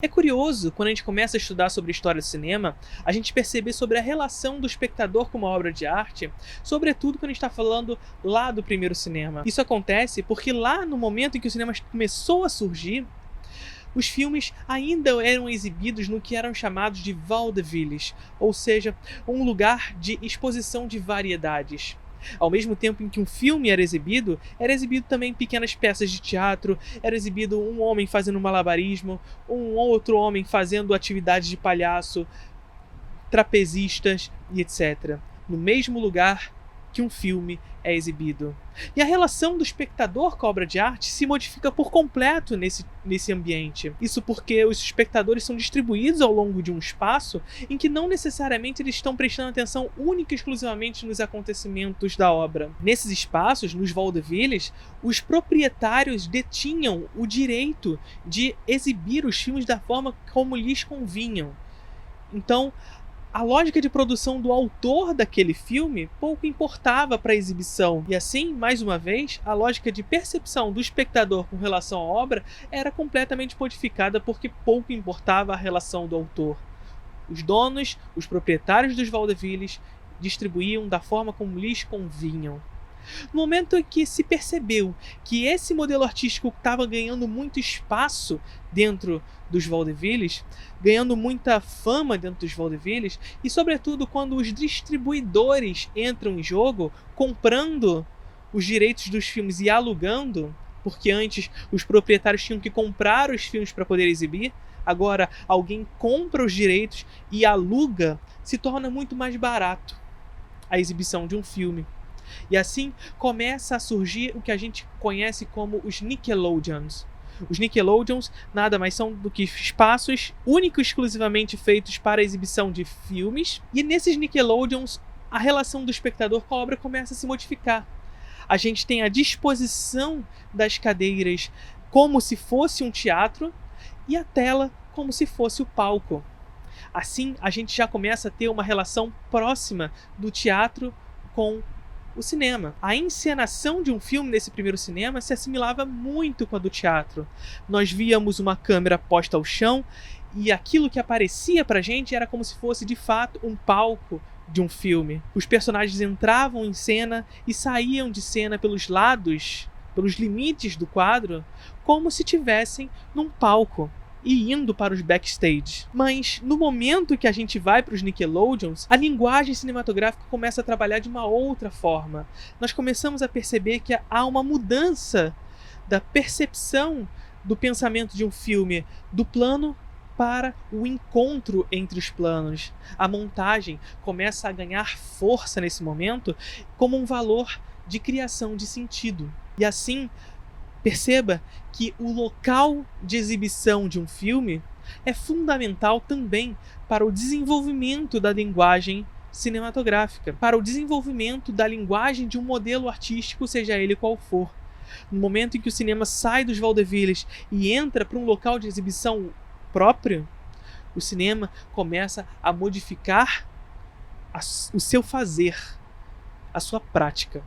É curioso, quando a gente começa a estudar sobre a história do cinema, a gente perceber sobre a relação do espectador com uma obra de arte, sobretudo quando a gente está falando lá do primeiro cinema. Isso acontece porque lá no momento em que o cinema começou a surgir, os filmes ainda eram exibidos no que eram chamados de vaudevilles, ou seja, um lugar de exposição de variedades. Ao mesmo tempo em que um filme era exibido também pequenas peças de teatro, era exibido um homem fazendo malabarismo, um outro homem fazendo atividades de palhaço, trapezistas e etc. No mesmo lugar que um filme é exibido. E a relação do espectador com a obra de arte se modifica por completo nesse ambiente. Isso porque os espectadores são distribuídos ao longo de um espaço em que não necessariamente eles estão prestando atenção única e exclusivamente nos acontecimentos da obra. Nesses espaços, nos vaudevilles, os proprietários detinham o direito de exibir os filmes da forma como lhes convinham. Então, a lógica de produção do autor daquele filme pouco importava para a exibição. E assim, mais uma vez, a lógica de percepção do espectador com relação à obra era completamente modificada porque pouco importava a relação do autor. Os donos, os proprietários dos vaudevilles, distribuíam da forma como lhes convinham. No momento em que se percebeu que esse modelo artístico estava ganhando muito espaço dentro dos vaudevilles, ganhando muita fama dentro dos vaudevilles, e sobretudo quando os distribuidores entram em jogo, comprando os direitos dos filmes e alugando, porque antes os proprietários tinham que comprar os filmes para poder exibir, agora alguém compra os direitos e aluga, se torna muito mais barato a exibição de um filme. E assim começa a surgir o que a gente conhece como os Nickelodeons. Os Nickelodeons nada mais são do que espaços únicos e exclusivamente feitos para a exibição de filmes. E nesses Nickelodeons, a relação do espectador com a obra começa a se modificar. A gente tem a disposição das cadeiras como se fosse um teatro e a tela como se fosse o palco. Assim, a gente já começa a ter uma relação próxima do teatro com o cinema. A encenação de um filme nesse primeiro cinema se assimilava muito com a do teatro. Nós víamos uma câmera posta ao chão e aquilo que aparecia pra gente era como se fosse de fato um palco de um filme. Os personagens entravam em cena e saíam de cena pelos lados, pelos limites do quadro, como se estivessem num palco e indo para os backstage. Mas no momento que a gente vai para os Nickelodeons, a linguagem cinematográfica começa a trabalhar de uma outra forma. Nós começamos a perceber que há uma mudança da percepção do pensamento de um filme do plano para o encontro entre os planos. A montagem começa a ganhar força nesse momento como um valor de criação de sentido. E assim, perceba que o local de exibição de um filme é fundamental também para o desenvolvimento da linguagem cinematográfica, para o desenvolvimento da linguagem de um modelo artístico, seja ele qual for. No momento em que o cinema sai dos vaudevilles e entra para um local de exibição próprio, o cinema começa a modificar o seu fazer, a sua prática.